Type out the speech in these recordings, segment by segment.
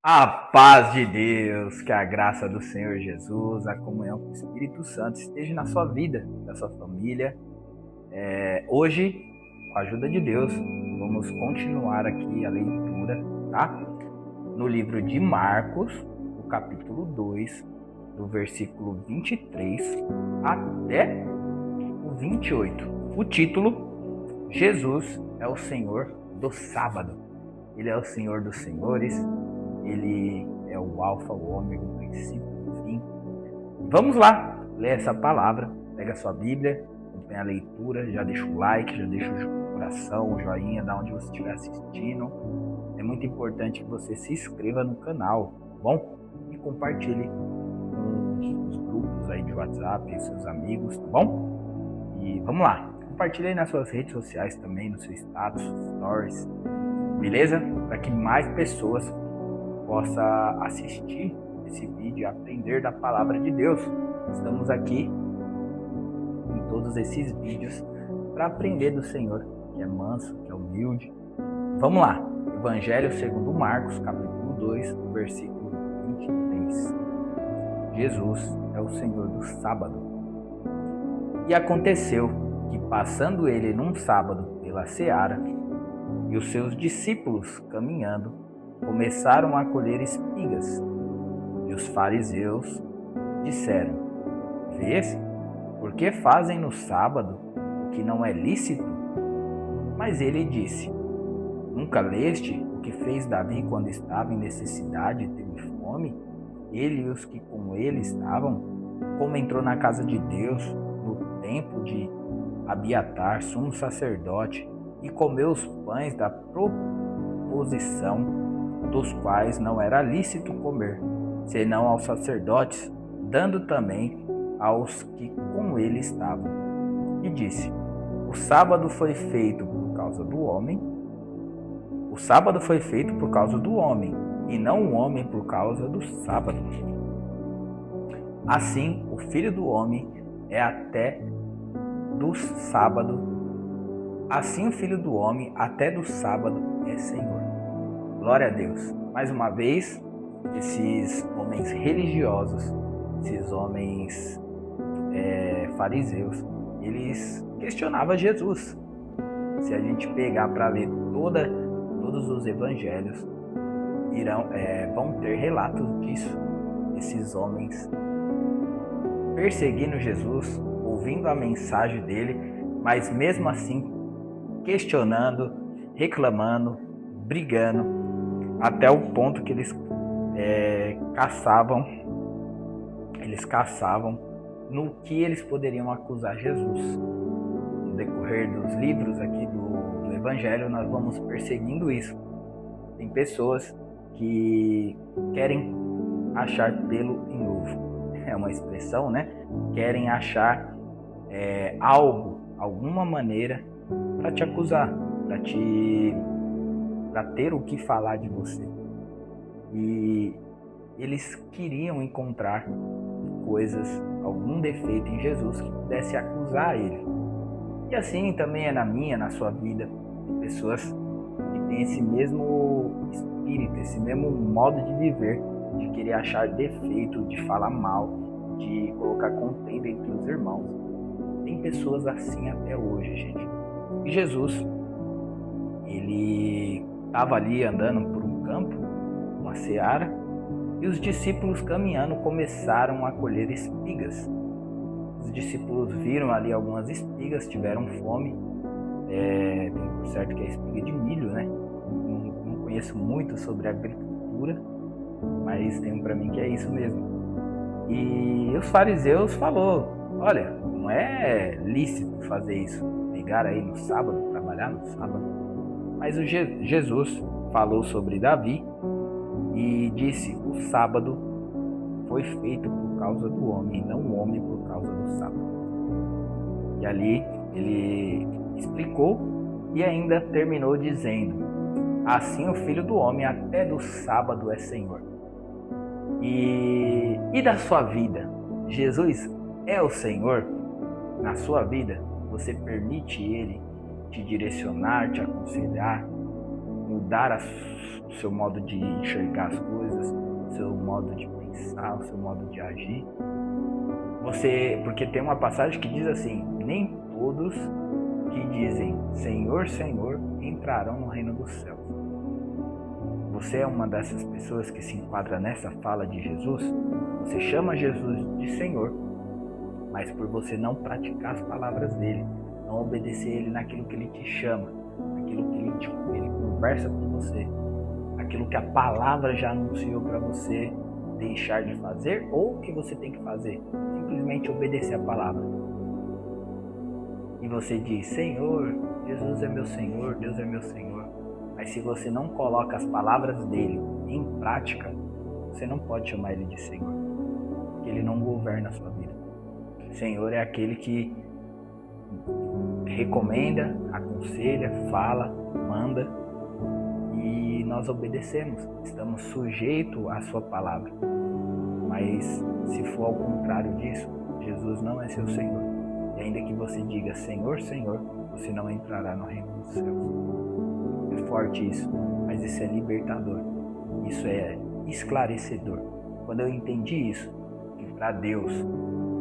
A paz de Deus, que a graça do Senhor Jesus, a comunhão com o Espírito Santo esteja na sua vida, na sua família. Hoje, com a ajuda de Deus, vamos continuar aqui a leitura, tá? No livro de Marcos, no capítulo 2, do versículo 23 até o 28. O título: Jesus é o Senhor do sábado. Ele é o Senhor dos senhores. Ele é o alfa, o ômega, o princípio, o fim. Vamos lá, ler essa palavra. Pega a sua Bíblia, acompanha a leitura, já deixa o like, já deixa o coração, o joinha, da onde você estiver assistindo. É muito importante que você se inscreva no canal, tá bom? E compartilhe com os grupos aí de WhatsApp e seus amigos, tá bom? E vamos lá, compartilhe aí nas suas redes sociais também, no seu status, stories, beleza? Para que mais pessoas possa assistir esse vídeo e aprender da palavra de Deus. Estamos aqui em todos esses vídeos para aprender do Senhor, que é manso, que é humilde. Vamos lá, Evangelho segundo Marcos, capítulo 2, versículo 23. Jesus é o Senhor do sábado. E aconteceu que, passando ele num sábado pela seara, e os seus discípulos caminhando, começaram a colher espigas. E os fariseus disseram: Vês, por que fazem no sábado o que não é lícito? Mas ele disse: Nunca leste o que fez Davi quando estava em necessidade e teve fome? Ele e os que com ele estavam? Como entrou na casa de Deus no tempo de Abiatar, sumo sacerdote, e comeu os pães da proposição, dos quais não era lícito comer, senão aos sacerdotes, dando também aos que com ele estavam. E disse: O sábado foi feito por causa do homem. O sábado foi feito por causa do homem, e não o homem por causa do sábado. Assim, o Filho do Homem é até do sábado. Assim, o Filho do Homem até do sábado é Senhor. Glória a Deus. Mais uma vez, esses homens religiosos, esses homens fariseus, eles questionavam Jesus. Se a gente pegar para ler todos os evangelhos, vão ter relatos disso. Esses homens perseguindo Jesus, ouvindo a mensagem dele, mas mesmo assim questionando, reclamando, brigando, até o ponto que eles caçavam no que eles poderiam acusar Jesus. No decorrer dos livros aqui do Evangelho, nós vamos perseguindo isso. Tem pessoas que querem achar pelo em ovo. É uma expressão, né? Querem achar alguma maneira para te acusar, para ter o que falar de você. E eles queriam encontrar coisas, algum defeito em Jesus que pudesse acusar ele. E assim também é na minha, na sua vida. Tem pessoas que têm esse mesmo espírito, esse mesmo modo de viver, de querer achar defeito, de falar mal, de colocar contenda entre os irmãos. Tem pessoas assim até hoje, gente. E Jesus, ele estava ali andando por um campo, uma seara, e os discípulos caminhando começaram a colher espigas. Os discípulos viram ali algumas espigas, tiveram fome. Tem por certo que é espiga de milho, né? Não conheço muito sobre agricultura, mas tem para mim que é isso mesmo. E os fariseus falou: olha, não é lícito fazer isso, pegar aí no sábado, trabalhar no sábado. Mas o Jesus falou sobre Davi e disse: o sábado foi feito por causa do homem, e não o homem por causa do sábado. E ali ele explicou e ainda terminou dizendo: assim o Filho do Homem até do sábado é Senhor. E da sua vida, Jesus é o Senhor na sua vida? Você permite Ele te direcionar, te aconselhar, mudar o seu modo de enxergar as coisas, o seu modo de pensar, o seu modo de agir. Porque tem uma passagem que diz assim: nem todos que dizem Senhor, Senhor entrarão no reino dos céus. Você é uma dessas pessoas que se enquadra nessa fala de Jesus? Você chama Jesus de Senhor, mas por você não praticar as palavras dele, não obedecer ele naquilo que ele te chama, naquilo que ele conversa com você, aquilo que a palavra já anunciou para você deixar de fazer ou que você tem que fazer, simplesmente obedecer a palavra. E você diz: Senhor, Jesus é meu Senhor, Deus é meu Senhor. Mas se você não coloca as palavras dele em prática, você não pode chamar ele de Senhor, porque ele não governa a sua vida. Senhor é aquele que recomenda, aconselha, fala, manda, e nós obedecemos, estamos sujeitos à sua palavra. Mas se for ao contrário disso, Jesus não é seu Senhor. E ainda que você diga Senhor, Senhor, você não entrará no reino dos céus. É forte isso, mas isso é libertador, isso é esclarecedor. Quando eu entendi isso, que para Deus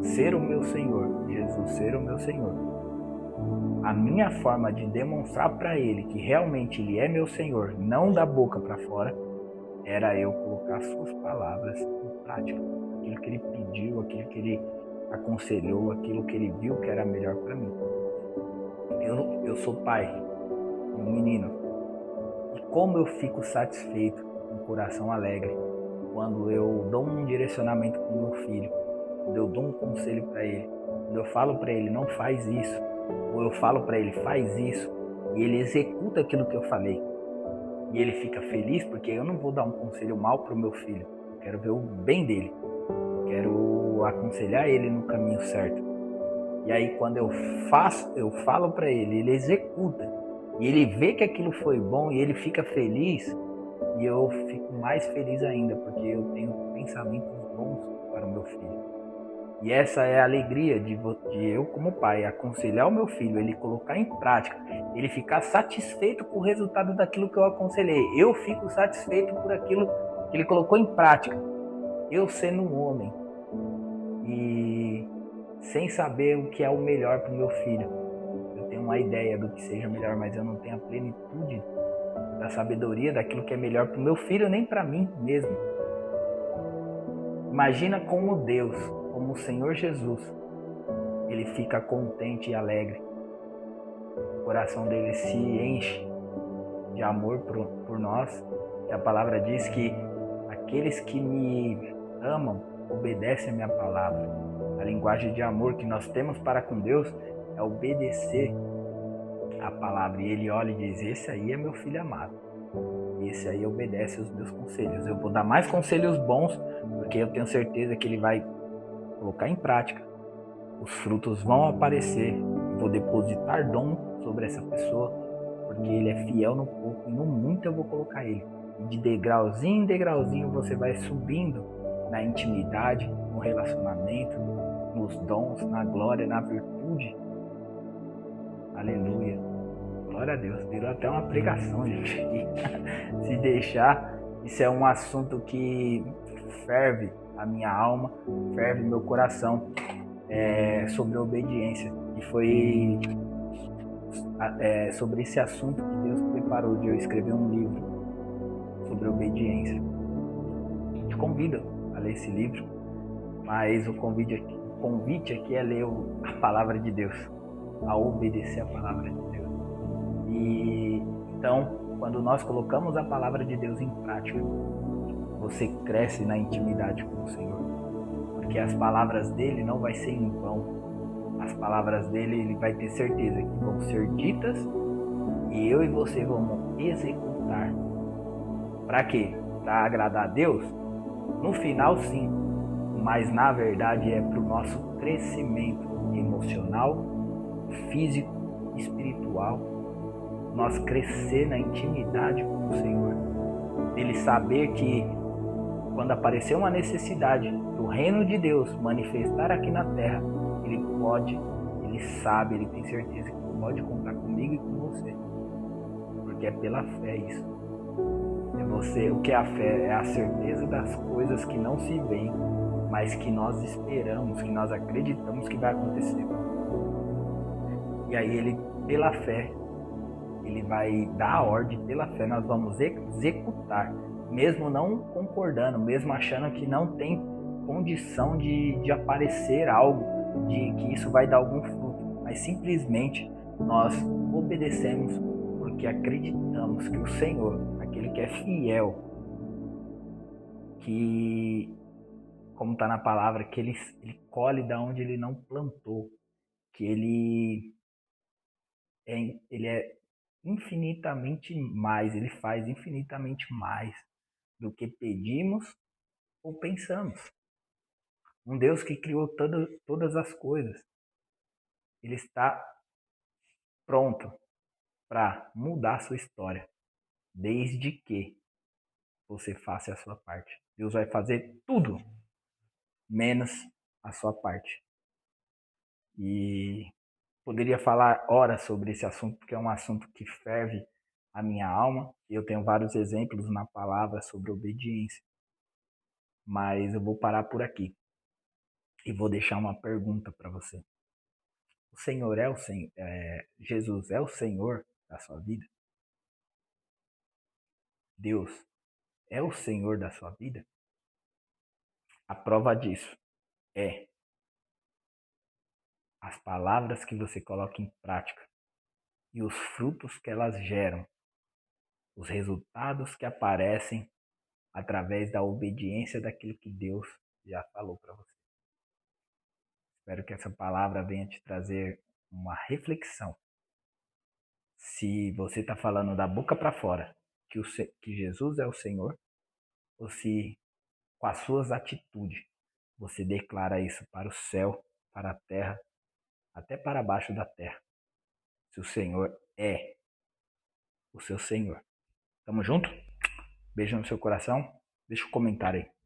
ser o meu Senhor, Jesus ser o meu Senhor, a minha forma de demonstrar para Ele que realmente Ele é meu Senhor, não da boca para fora, era eu colocar suas palavras em prática, aquilo que Ele pediu, aquilo que Ele aconselhou, aquilo que Ele viu que era melhor para mim. Eu sou pai de um menino, e como eu fico satisfeito, com o coração alegre, quando eu dou um direcionamento para o meu filho, quando eu dou um conselho para ele, quando eu falo para ele não faz isso, ou eu falo para ele faz isso, e ele executa aquilo que eu falei, e ele fica feliz, porque eu não vou dar um conselho mal para o meu filho, eu quero ver o bem dele, eu quero aconselhar ele no caminho certo. E aí quando eu falo para ele executa, e ele vê que aquilo foi bom e ele fica feliz, e eu fico mais feliz ainda, porque eu tenho pensamentos bons para o meu filho. E essa é a alegria de eu, como pai, aconselhar o meu filho, ele colocar em prática, ele ficar satisfeito com o resultado daquilo que eu aconselhei. Eu fico satisfeito por aquilo que ele colocou em prática. Eu sendo um homem e sem saber o que é o melhor para o meu filho. Eu tenho uma ideia do que seja melhor, mas eu não tenho a plenitude da sabedoria daquilo que é melhor para o meu filho, nem para mim mesmo. Imagina como Deus, como o Senhor Jesus, ele fica contente e alegre. O coração dele se enche de amor por nós. E a palavra diz que aqueles que me amam obedecem a minha palavra. A linguagem de amor que nós temos para com Deus é obedecer a palavra. E ele olha e diz: esse aí é meu filho amado, esse aí obedece os meus conselhos. Eu vou dar mais conselhos bons, porque eu tenho certeza que ele vai colocar em prática, os frutos vão aparecer, eu vou depositar dom sobre essa pessoa, porque ele é fiel no pouco e no muito eu vou colocar ele. E de degrauzinho em degrauzinho você vai subindo na intimidade, no relacionamento, nos dons, na glória, na virtude. Aleluia. Glória a Deus. Virou até uma pregação, gente. Se deixar, isso é um assunto que ferve a minha alma, ferve meu coração, sobre a obediência. E foi sobre esse assunto que Deus preparou de eu escrever um livro sobre obediência. Te convido a ler esse livro, mas o convite aqui é ler a palavra de Deus, a obedecer a palavra de Deus. E então, quando nós colocamos a palavra de Deus em prática, você cresce na intimidade com o Senhor, porque as palavras dele não vai ser em vão. As palavras dele, ele vai ter certeza que vão ser ditas e eu e você vamos executar. Para quê? Para agradar a Deus? No final, sim, mas na verdade é para o nosso crescimento emocional, físico, espiritual, nós crescer na intimidade com o Senhor. Ele saber que quando aparecer uma necessidade do reino de Deus manifestar aqui na terra, ele pode, ele sabe, ele tem certeza que pode contar comigo e com você, porque é pela fé isso. O que é a fé? É a certeza das coisas que não se veem, mas que nós esperamos, que nós acreditamos que vai acontecer. E aí ele, pela fé, ele vai dar a ordem, pela fé nós vamos executar, mesmo não concordando, mesmo achando que não tem condição de aparecer algo, de que isso vai dar algum fruto, mas simplesmente nós obedecemos porque acreditamos que o Senhor, aquele que é fiel, que, como está na palavra, que ele colhe da onde ele não plantou, que ele é infinitamente mais, ele faz infinitamente mais do que pedimos ou pensamos. Um Deus que criou todas as coisas, ele está pronto para mudar a sua história, desde que você faça a sua parte. Deus vai fazer tudo, menos a sua parte. E poderia falar horas sobre esse assunto, porque é um assunto que ferve a minha alma. Eu tenho vários exemplos na palavra sobre obediência. Mas eu vou parar por aqui e vou deixar uma pergunta para você. O Senhor é o Senhor, Jesus é o Senhor da sua vida? Deus é o Senhor da sua vida? A prova disso é as palavras que você coloca em prática e os frutos que elas geram, os resultados que aparecem através da obediência daquilo que Deus já falou para você. Espero que essa palavra venha te trazer uma reflexão. Se você está falando da boca para fora que Jesus é o Senhor, ou se com as suas atitudes você declara isso para o céu, para a terra, até para baixo da terra. Se o Senhor é o seu Senhor. Tamo junto? Beijo no seu coração. Deixa um comentário aí.